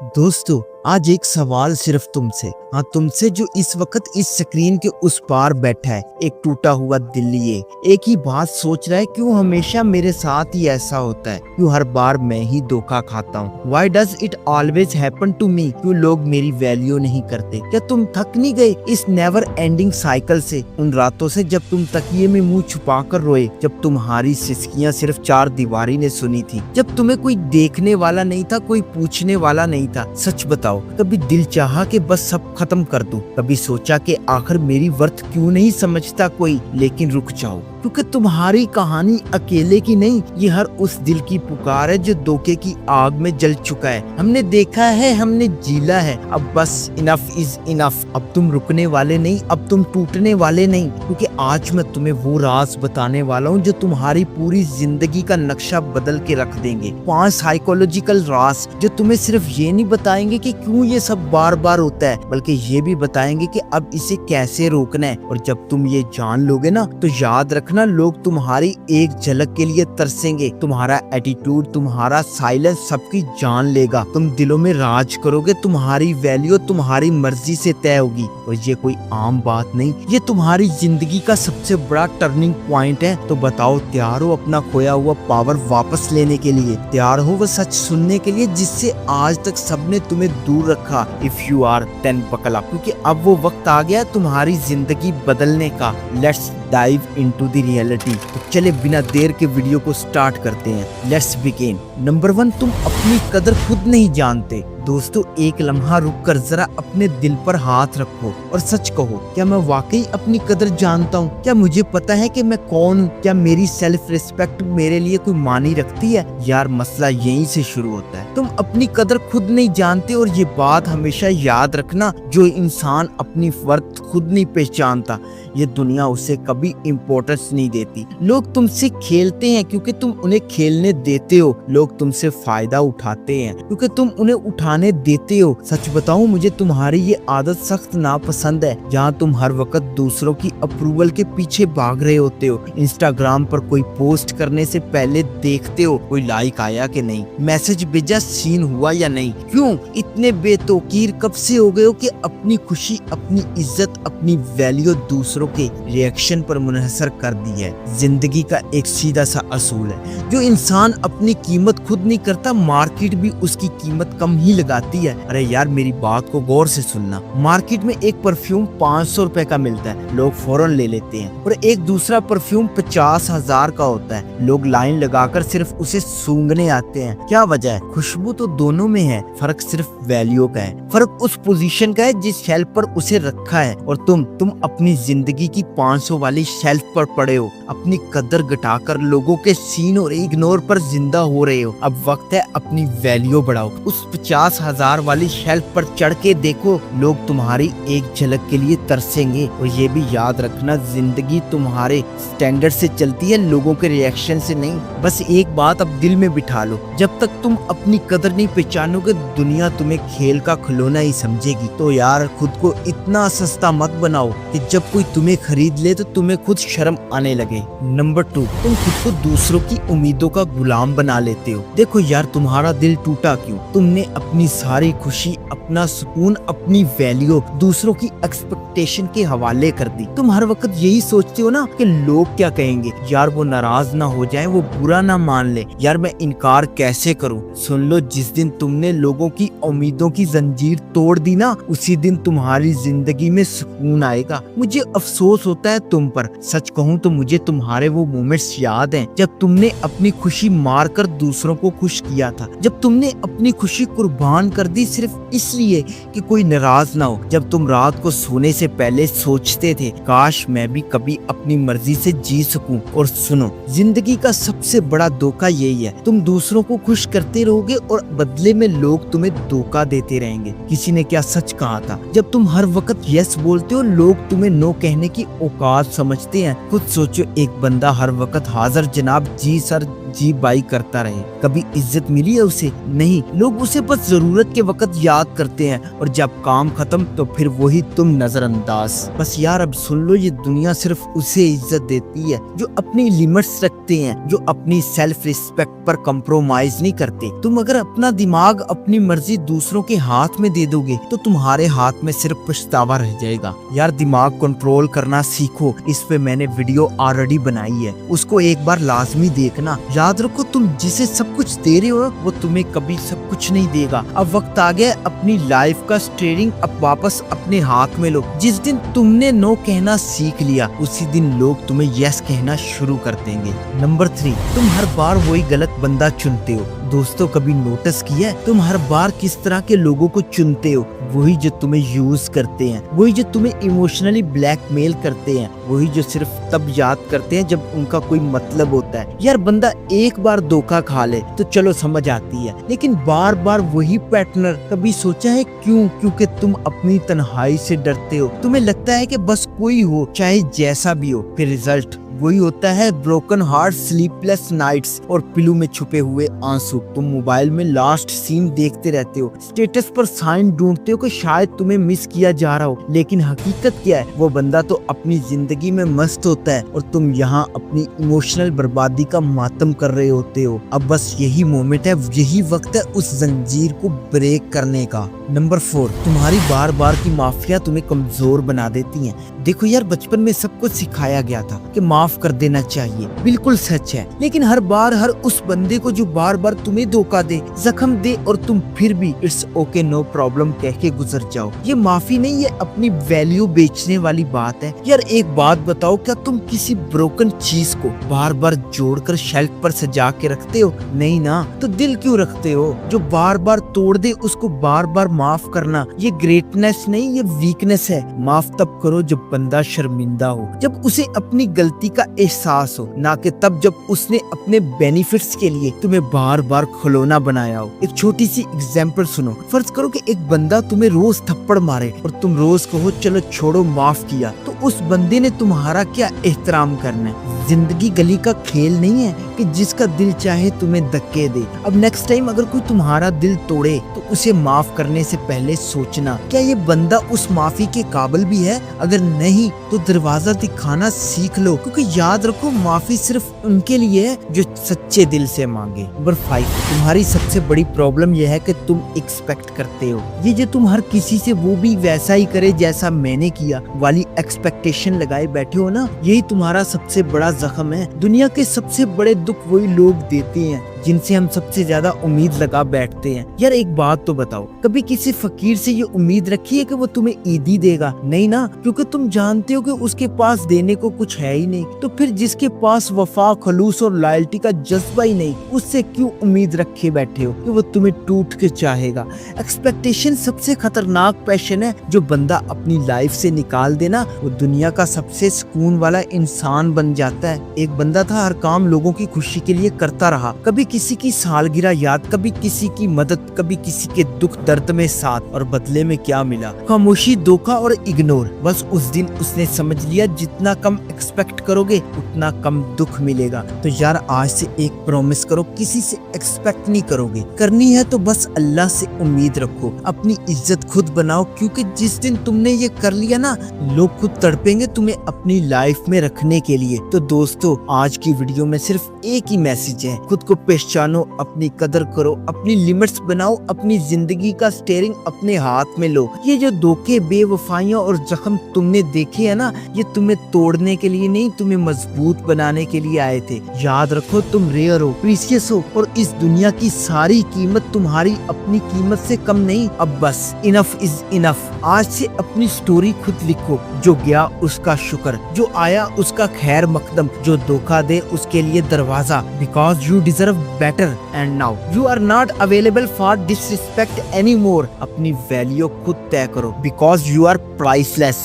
दोस्तों, आज एक सवाल सिर्फ तुमसे, हाँ तुमसे जो इस वक्त इस स्क्रीन के उस पार बैठा है, एक टूटा हुआ दिल लिए एक ही बात सोच रहा है, क्यों हमेशा मेरे साथ ही ऐसा होता है, क्यों हर बार मैं ही धोखा खाता हूँ। Why does it always happen to me? क्यों लोग मेरी वैल्यू नहीं करते? क्या तुम थक नहीं गए इस नेवर एंडिंग साइकिल से, उन रातों से जब तुम तकिए में मुंह छुपा कर रोए, जब तुम्हारी सिसकियां सिर्फ चार दीवारी ने सुनी थी, जब तुम्हें कोई देखने वाला नहीं था, कोई पूछने वाला नहीं था। सच बताओ, कभी दिल चाहा कि बस सब खत्म कर दूं, कभी सोचा कि आखिर मेरी वर्थ क्यों नहीं समझता कोई। लेकिन रुक जाओ, क्योंकि तुम्हारी कहानी अकेले की नहीं, ये हर उस दिल की पुकार है जो धोखे की आग में जल चुका है। हमने देखा है, हमने जीला है, अब बस इनफ इज इनफ। अब तुम रुकने वाले नहीं, अब तुम टूटने वाले नहीं, क्योंकि आज मैं तुम्हें वो राज बताने वाला हूँ जो तुम्हारी पूरी जिंदगी का नक्शा बदल के रख देंगे। 5 साइकोलॉजिकल राज जो तुम्हें सिर्फ ये नहीं बताएंगे कि क्यों ये सब बार बार होता है, बल्कि ये भी बताएंगे कि अब इसे कैसे रोकना है। और जब तुम ये जान लोगे ना, तो याद रखना, लोग तुम्हारी एक झलक के लिए तरसेंगे। तुम्हारा एटीट्यूड, तुम्हारा साइलेंस सबकी जान लेगा। तुम दिलों में राज करोगे, तुम्हारी वैल्यू तुम्हारी मर्जी से तय होगी। और ये कोई आम बात नहीं, ये तुम्हारी जिंदगी का सबसे बड़ा टर्निंग पॉइंट है। तो बताओ, तैयार हो अपना खोया हुआ पावर वापस लेने के लिए? तैयार हो वो सच सुनने के लिए जिससे आज तक सबने तुम्हें दूर रखा? If you are then buckle up, क्योंकि अब वो वक्त आ गया तुम्हारी जिंदगी बदलने का। Let's dive into the reality. तो चले बिना देर के वीडियो को स्टार्ट करते हैं। Let's begin. नंबर 1, तुम अपनी कदर खुद नहीं जानते। दोस्तों, एक लम्हा रुककर जरा अपने दिल पर हाथ रखो और सच कहो, क्या मैं वाकई अपनी कदर जानता हूँ? क्या मुझे पता है कि मैं कौन हूँ? क्या मेरी सेल्फ रिस्पेक्ट मेरे लिए कोई मानी रखती है? यार, मसला यहीं से शुरू होता है। तुम अपनी कदर खुद नहीं जानते। और ये बात हमेशा याद रखना, जो इंसान अपनी वर्थ खुद नहीं पहचानता, ये दुनिया उसे कभी इम्पोर्टेंस नहीं देती। लोग तुमसे खेलते हैं क्योंकि तुम उन्हें खेलने देते हो। लोग तुमसे फायदा उठाते हैं क्योंकि तुम उन्हें उठाने देते हो। सच बताऊं, मुझे तुम्हारी ये आदत सख्त नापसंद है, जहां तुम हर वक्त दूसरों की अप्रूवल के पीछे भाग रहे होते हो। इंस्टाग्राम पर कोई पोस्ट करने से पहले देखते हो कोई लाइक आया कि नहीं, मैसेज भेजा सीन हुआ या नहीं। क्यों इतने बेतौकीर कब से हो गए हो कि अपनी खुशी, अपनी इज्जत, अपनी वैल्यू दूसरों के रिएक्शन पर मुनहसर कर दी है? जिंदगी का एक सीधा सा असूल है, जो इंसान अपनी कीमत खुद नहीं करता, मार्केट भी उसकी कीमत कम ही लगाती है। अरे यार, मेरी बात को गौर से सुनना। मार्केट में एक परफ्यूम 500 रुपए का मिलता है, लोग फौरन ले लेते हैं। और एक दूसरा परफ्यूम 50,000 का होता है, लोग लाइन लगाकर सिर्फ उसे सूंघने आते हैं। क्या वजह है? खुशबू तो दोनों में है, फर्क सिर्फ वैल्यू का है। फर्क उस पोजीशन का है जिस शेल्फ पर उसे रखा है। और तुम अपनी जिंदगी की 500 वाली शेल्फ पर पड़े हो, अपनी कदर घटाकर लोगों के सीन और इग्नोर पर जिंदा हो रहे हो। अब वक्त है अपनी वैल्यू बढ़ाओ। उस 50,000 वाली शेल्फ पर चढ़ के देखो, लोग तुम्हारी एक झलक के लिए तरसेंगे। और ये भी याद रखना, जिंदगी तुम्हारे स्टैंडर्ड से चलती है, लोगों के रिएक्शन से नहीं। बस एक बात अब दिल में बिठा लो, जब तक तुम अपनी कदर नहीं पहचानोगे, दुनिया तुम्हें खेल का खिलौना ही समझेगी। तो यार, खुद को इतना सस्ता मत बनाओ कि जब कोई तुम्हें खरीद ले तो तुम्हें खुद शर्म आने लगे। नंबर 2, तुम खुद को दूसरों की उम्मीदों का गुलाम बना लेते हो। देखो यार, तुम्हारा दिल टूटा क्यों? तुमने अपनी सारी खुशी, अपना सुकून, अपनी वैल्यू दूसरों की एक्सपेक्टेशन के हवाले कर दी। तुम हर वक्त यही सोचते हो ना कि लोग क्या कहेंगे, यार वो नाराज ना हो जाए, वो बुरा ना मान ले, यार मैं इनकार कैसे करूं। सुन लो, जिस दिन तुमने लोगों की उम्मीदों की जंजीर तोड़ दी ना, उसी दिन तुम्हारी जिंदगी में सुकून आएगा। मुझे अफसोस होता है तुम पर। सच कहूं तो मुझे तुम्हारे वो मोमेंट्स याद हैं जब तुमने अपनी खुशी मारकर दूसरों को खुश किया था, जब तुमने अपनी खुशी कुर्बान कर दी सिर्फ इसलिए कि कोई नाराज ना हो, जब तुम रात को सोने से पहले सोचते थे, काश मैं भी कभी अपनी मर्जी से जी सकूं। और सुनो, जिंदगी का सबसे बड़ा धोखा यही है, तुम दूसरों को खुश करते रहोगे और बदले में लोग तुम्हें धोखा देते रहेंगे। किसी ने क्या सच कहा था, जब तुम हर वक्त यस बोलते हो, लोग तुम्हें नो कहने की औकात समझते हैं। खुद सोचो, एक बंदा हर वक्त हाजिर जनाब जी सर जी बाई करता रहे। कभी इज्जत मिली है उसे? नहीं, लोग उसे बस जरूरत के वक्त याद करते हैं और जब काम खत्म तो फिर वही तुम नजरअंदाज। बस यार अब सुन लो, ये दुनिया सिर्फ उसे इज्जत देती है जो अपनी लिमिट्स रखते हैं, जो अपनी सेल्फ रिस्पेक्ट पर कॉम्प्रोमाइज नहीं करते। तुम अगर अपना दिमाग अपनी मर्जी दूसरों के हाथ में दे दोगे तो तुम्हारे हाथ में सिर्फ पछतावा रह जाएगा। यार दिमाग कंट्रोल करना सीखो, इस पे मैंने वीडियो ऑलरेडी बनाई है, उसको एक बार लाजमी देखना। याद रखो, तुम जिसे सब कुछ दे रहे हो वो तुम्हें कभी सब कुछ नहीं देगा। अब वक्त आ गया अपनी लाइफ का स्टीयरिंग अब वापस अपने हाथ में लो। जिस दिन तुमने नो कहना सीख लिया उसी दिन लोग तुम्हें यस कहना शुरू कर देंगे। नंबर 3, तुम हर बार वही गलत बंदा चुनते हो। दोस्तों कभी नोटिस किया है तुम हर बार किस तरह के लोगों को चुनते हो? वही जो तुम्हें यूज करते हैं, वही जो तुम्हें इमोशनली ब्लैकमेल करते हैं, वही जो सिर्फ तब याद करते हैं जब उनका कोई मतलब होता है। यार बंदा एक बार धोखा खा ले तो चलो समझ आती है, लेकिन बार बार वही पैटर्न, कभी सोचा है क्यों? क्योंकि तुम अपनी तन्हाई से डरते हो। तुम्हें लगता है कि बस कोई हो चाहे जैसा भी हो, फिर रिजल्ट वही होता है, ब्रोकन हार्ट, स्लीपलेस नाइट्स और पिलो में छुपे हुए आंसू। तुम मोबाइल में लास्ट सीन देखते रहते हो, स्टेटस पर साइन ढूंढते हो कि शायद तुम्हें मिस किया जा रहा हो, लेकिन हकीकत क्या है? वो बंदा तो अपनी जिंदगी में मस्त होता है और तुम यहाँ अपनी इमोशनल बर्बादी का मातम कर रहे होते हो। अब बस यही मोमेंट है, यही वक्त है उस जंजीर को ब्रेक करने का। नंबर 4, तुम्हारी बार बार की माफिया तुम्हें कमजोर बना देती हैं। देखो यार, बचपन में सब कुछ सिखाया गया था कि माफ कर देना चाहिए, बिल्कुल सच है, लेकिन हर बार हर उस बंदे को जो बार बार तुम्हें धोखा दे, जख्म दे और तुम फिर भी इट्स ओके नो प्रॉब्लम कह के गुजर जाओ, ये माफी नहीं, ये अपनी वैल्यू बेचने वाली बात है। यार एक बात बताओ, क्या तुम किसी ब्रोकन चीज को बार बार जोड़कर शेल्फ पर सजा के रखते हो? नहीं ना, तो दिल क्यों रखते हो? जो बार बार तोड़ दे उसको बार बार माफ करना ये ग्रेटनेस नहीं, ये वीकनेस है। माफ तब करो जब बंदा शर्मिंदा हो, जब उसे अपनी गलती का एहसास हो, ना कि तब जब उसने अपने बेनिफिट्स के लिए तुम्हें बार बार खिलौना बनाया हो। एक छोटी सी एग्जांपल सुनो, फर्ज करो कि एक बंदा तुम्हें रोज थप्पड़ मारे और तुम रोज कहो चलो छोड़ो माफ किया, तो उस बंदे ने तुम्हारा क्या एहतराम करना है? जिंदगी गली का खेल नहीं है कि जिसका दिल चाहे तुम्हें धक्के दे। अब नेक्स्ट टाइम अगर कोई तुम्हारा दिल तोड़े तो उसे माफ करने से पहले सोचना क्या ये बंदा उस माफी के काबिल भी है? अगर नहीं तो दरवाजा दिखाना सीख लो, क्योंकि याद रखो माफी सिर्फ उनके लिए है जो सच्चे दिल से मांगे। नंबर 5, तुम्हारी सबसे बड़ी प्रॉब्लम यह है कि तुम एक्सपेक्ट करते हो, ये जो तुम हर किसी से वो भी वैसा ही करे जैसा मैंने किया वाली एक्सपेक्टेशन लगाए बैठे हो ना, यही तुम्हारा सबसे बड़ा जख्म है। दुनिया के सबसे बड़े दुख वही लोग देते हैं जिनसे हम सबसे ज्यादा उम्मीद लगा बैठते हैं। यार एक बात तो बताओ, कभी किसी फकीर से ये उम्मीद रखी है कि वो तुम्हें ईदी देगा? नहीं ना, क्योंकि तुम जानते हो कि उसके पास देने को कुछ है ही नहीं। तो फिर जिसके पास वफा, खलूस और लॉयल्टी का जज्बा ही नहीं, उससे क्यों उम्मीद रखे बैठे हो कि वो तुम्हें टूट के चाहेगा? एक्सपेक्टेशन सबसे खतरनाक पैशन है, जो बंदा अपनी लाइफ से निकाल देना वो दुनिया का सबसे सुकून वाला इंसान बन जाता है। एक बंदा था, हर काम लोगों की खुशी के लिए करता रहा, कभी किसी की सालगिरह याद, कभी किसी की मदद, कभी किसी के दुख दर्द में साथ, और बदले में क्या मिला? खामोशी, धोखा और इग्नोर। बस उस दिन उसने समझ लिया जितना कम एक्सपेक्ट करोगे उतना कम दुख मिलेगा। तो यार आज से एक प्रॉमिस करो, किसी से एक्सपेक्ट नहीं करोगे, करनी है तो बस अल्लाह से उम्मीद रखो, अपनी इज्जत खुद बनाओ, क्योंकि जिस दिन तुमने ये कर लिया ना, लोग खुद तड़पेंगे तुम्हें अपनी लाइफ में रखने के लिए। तो दोस्तों आज की वीडियो में सिर्फ एक ही मैसेज है, खुद को पहचानो, अपनी कदर करो, अपनी लिमिट्स बनाओ, अपनी जिंदगी का स्टीयरिंग अपने हाथ में लो। ये जो धोखे, बेवफाइयां और जख्म तुमने देखे है ना, ये तुम्हें तोड़ने के लिए नहीं, तुम्हें मजबूत बनाने के लिए आए थे। याद रखो तुम रेयर हो, प्रीशियस हो, और इस दुनिया की सारी कीमत तुम्हारी अपनी कीमत से कम नहीं। अब बस इनफ इज इनफ। आज से अपनी स्टोरी खुद लिखो, जो गया उसका शुक्र, जो आया उसका खैर मकदम, जो धोखा दे उसके लिए दरवाजा, because you deserve better and now you are not available for disrespect any more. अपनी वैल्यू खुद तय करो, बिकॉज यू आर प्राइसलेस।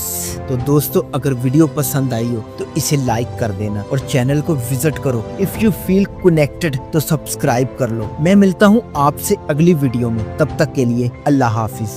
तो दोस्तों अगर वीडियो पसंद आई हो तो इसे लाइक कर देना और चैनल को विजिट करो। इफ यू फील कनेक्टेड तो सब्सक्राइब कर लो। मैं मिलता हूँ आपसे अगली वीडियो में, तब तक के लिए अल्लाह हाफिज।